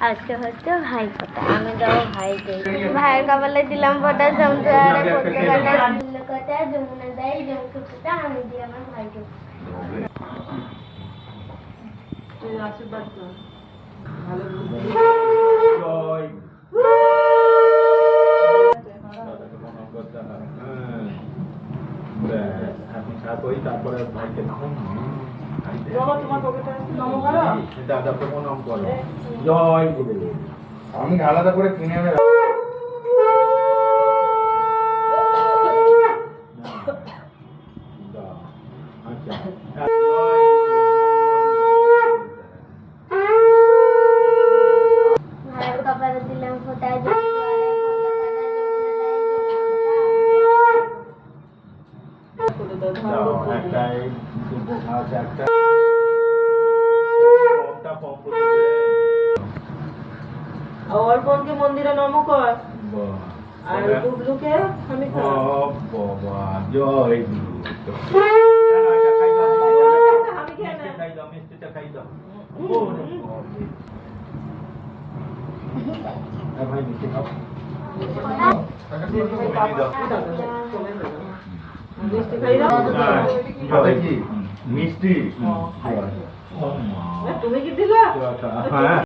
আজকে হচ্ছে ভাই ফোঁটা, আমি দেবো ভাইকে। ভাইয়ের কপালে দিলাম ফোঁটা, সংসারে কথা যমুনা দেয় জমকে ফোঁটা, আমি দিই আমার ভাইকে। আশীর্বাদ কর। তারপরে ভাইকে দাদা প্রণাম করো। জয় গুরু। আমি আলাদা করে কিনে এনে ভাইয়ের কপালে দিলাম ফোঁটা, অর্পণকে মন্দিরে নম কর, আর ডুবলুকে আমি বাবা জয় গুরু। মিষ্টিটা খাই দাও। ভাই মিষ্টি খাও। মিষ্টি খাই দাও। মিষ্টি তুমি কি দিলা? হ্যাঁ।